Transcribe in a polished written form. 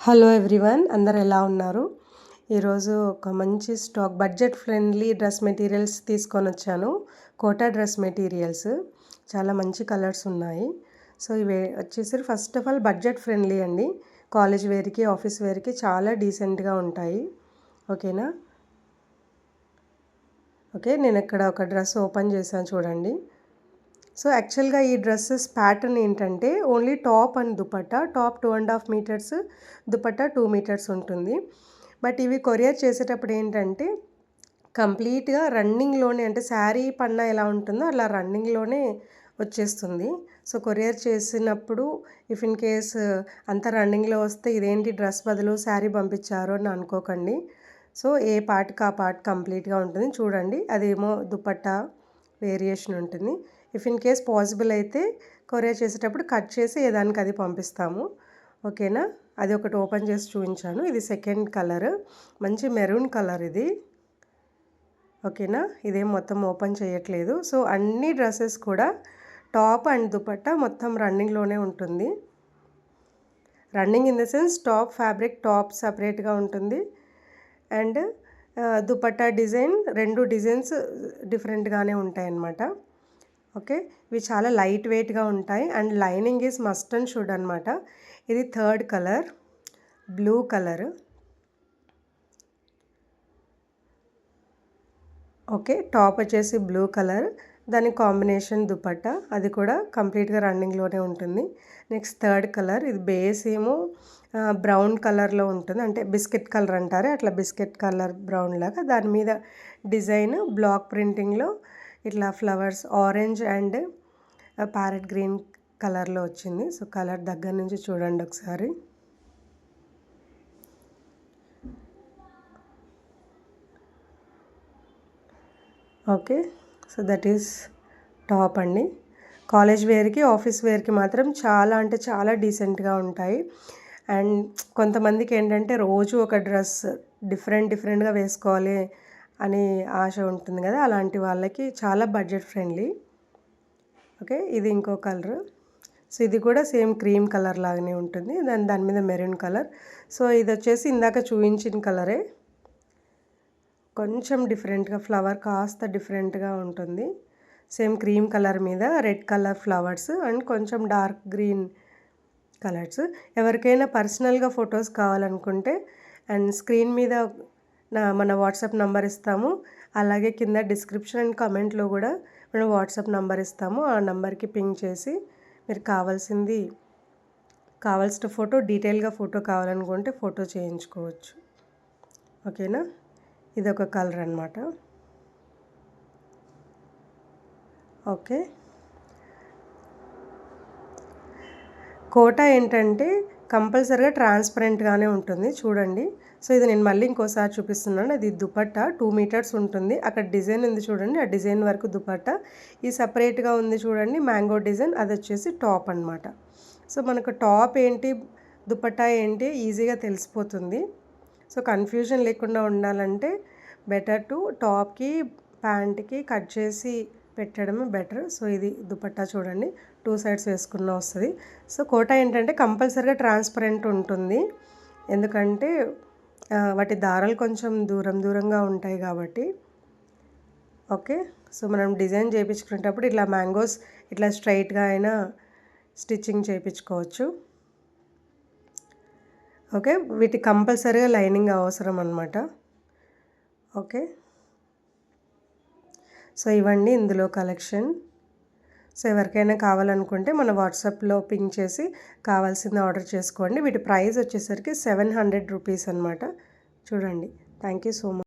Hello everyone, అందరు ఎలా ఉన్నారు? ఈరోజు ఒక మంచి stock budget friendly dress materials తీసుకొని వచ్చాను. కోటా డ్రెస్ మెటీరియల్స్ చాలా మంచి కలర్స్ ఉన్నాయి. సో ఇవి వచ్చేసి first of all budget friendly అండి. కాలేజ్ వేర్కి, ఆఫీస్ వేర్కి చాలా డీసెంట్గా ఉంటాయి. ఓకేనా? ఓకే, నేను ఇక్కడ ఒక డ్రెస్ ఓపెన్ చేశాను చూడండి. సో యాక్చువల్గా ఈ డ్రెస్సెస్ ప్యాటర్న్ ఏంటంటే only top and dupatta. Top 2.5 meters, dupatta 2 meters ఉంటుంది. బట్ ఇవి కొరియర్ చేసేటప్పుడు ఏంటంటే కంప్లీట్గా రన్నింగ్లోనే, అంటే శారీ పన్నా ఎలా ఉంటుందో అలా రన్నింగ్లోనే వచ్చేస్తుంది. సో కొరియర్ చేసినప్పుడు ఇఫ్ ఇన్ కేస్ అంత రన్నింగ్లో వస్తే ఇదేంటి డ్రెస్ బదులు శారీ పంపించారు అని అనుకోకండి. సో ఏ పార్ట్కి ఆ పార్ట్ కంప్లీట్గా ఉంటుంది చూడండి. అదేమో దుపట్టా వేరియేషన్ ఉంటుంది. ఇఫ్ ఇన్ కేస్ పాసిబుల్ అయితే కొరియర్ చేసేటప్పుడు కట్ చేసి ఏదానికి అది పంపిస్తాము. ఓకేనా? అది ఒకటి ఓపెన్ చేసి చూపించాను. ఇది సెకండ్ కలర్, మంచి మెరూన్ కలర్ ఇది. ఓకేనా? ఇదేం మొత్తం ఓపెన్ చేయట్లేదు. సో అన్ని డ్రెస్సెస్ కూడా టాప్ అండ్ దుపట్టా మొత్తం రన్నింగ్లోనే ఉంటుంది. Running in the sense top fabric top సపరేట్గా ఉంటుంది అండ్ దుపట్టా డిజైన్, రెండు డిజైన్స్ డిఫరెంట్గానే ఉంటాయి అన్నమాట. ఓకే, ఇవి చాలా లైట్ వెయిట్గా ఉంటాయి and lining is must and should అనమాట. ఇది third colour, blue colour. Okay, top వచ్చేసి బ్లూ కలర్, దాని కాంబినేషన్ దుపట్టా, అది కూడా కంప్లీట్గా రన్నింగ్లోనే ఉంటుంది. నెక్స్ట్ థర్డ్ కలర్, ఇది బేస్ ఏమో బ్రౌన్ కలర్లో ఉంటుంది, అంటే బిస్కెట్ కలర్ అంటారు, అట్లా బిస్కెట్ కలర్ బ్రౌన్ లాగా. దాని మీద డిజైన్ బ్లాక్ ప్రింటింగ్లో ఇట్లా flowers orange and parrot green కలర్లో వచ్చింది. సో కలర్ దగ్గర నుంచి చూడండి ఒకసారి. Okay, so that is top అండి. కాలేజ్ వేర్కి, ఆఫీస్ వేర్కి మాత్రం చాలా అంటే చాలా డీసెంట్గా ఉంటాయి. అండ్ కొంతమందికి ఏంటంటే రోజు ఒక డ్రెస్ డిఫరెంట్గా వేసుకోవాలి అని ఆశ ఉంటుంది కదా, అలాంటి వాళ్ళకి చాలా బడ్జెట్ ఫ్రెండ్లీ. ఓకే, ఇది ఇంకో కలర్. సో ఇది కూడా సేమ్ క్రీమ్ కలర్ లాగానే ఉంటుంది, దాని మీద మెరూన్ కలర్. సో ఇది వచ్చేసి ఇందాక చూపించిన కలరే, కొంచెం డిఫరెంట్గా ఫ్లవర్ కాస్త డిఫరెంట్గా ఉంటుంది. సేమ్ క్రీమ్ కలర్ మీద రెడ్ కలర్ ఫ్లవర్స్ అండ్ కొంచెం డార్క్ గ్రీన్ కలర్స్. ఎవరికైనా పర్సనల్గా ఫొటోస్ కావాలనుకుంటే అండ్ స్క్రీన్ మీద మన వాట్సాప్ నంబర్ ఇస్తాము, అలాగే కింద డిస్క్రిప్షన్ అండ్ కమెంట్లో కూడా మనం వాట్సాప్ నంబర్ ఇస్తాము. ఆ నెంబర్కి పింగ్ చేసి మీరు కావాల్సిన ఫోటో, డీటెయిల్గా ఫోటో కావాలనుకుంటే ఫోటో చేయించుకోవచ్చు. ఓకేనా? ఇది ఒక కలర్ అన్నమాట. ఓకే, కోటా ఏంటంటే కంపల్సరీగా ట్రాన్స్పరెంట్గానే ఉంటుంది చూడండి. సో ఇది నేను మళ్ళీ ఇంకోసారి చూపిస్తున్నాను. అది దుపట్టా 2 మీటర్స్ ఉంటుంది. అక్కడ డిజైన్ ఉంది చూడండి, ఆ డిజైన్ వరకు దుపట్టా. ఈ సపరేట్గా ఉంది చూడండి మ్యాంగో డిజైన్, అది వచ్చేసి టాప్ అనమాట. సో మనకు టాప్ ఏంటి, దుపట్టా ఏంటి ఈజీగా తెలిసిపోతుంది. సో కన్ఫ్యూజన్ లేకుండా ఉండాలంటే బెటర్ టు టాప్కి ప్యాంట్కి కట్ చేసి పెట్టడమే బెటర్. సో ఇది దుపట్టా చూడండి, 2 సైడ్స్ వేసుకున్న వస్తుంది. సో కోటా ఏంటంటే కంపల్సరీగా ట్రాన్స్పరెంట్ ఉంటుంది, ఎందుకంటే వాటి దారాలు కొంచెం దూరంగా ఉంటాయి కాబట్టి. ఓకే, సో మనం డిజైన్ చేయించుకునేటప్పుడు ఇట్లా మ్యాంగోస్ ఇట్లా స్ట్రైట్గా అయినా స్టిచ్చింగ్ చేయించుకోవచ్చు. ఓకే, వీటి కంపల్సరీగా లైనింగ్ అవసరం అన్నమాట. ఓకే, సో ఇవ్వండి ఇందులో కలెక్షన్. సో ఎవరికైనా కావాలనుకుంటే మన వాట్సాప్లో పింగ్ చేసి కావాల్సింది ఆర్డర్ చేసుకోండి. వీటి ప్రైస్ వచ్చేసరికి 700 రూపీస్ అనమాట. చూడండి. Thank you so much.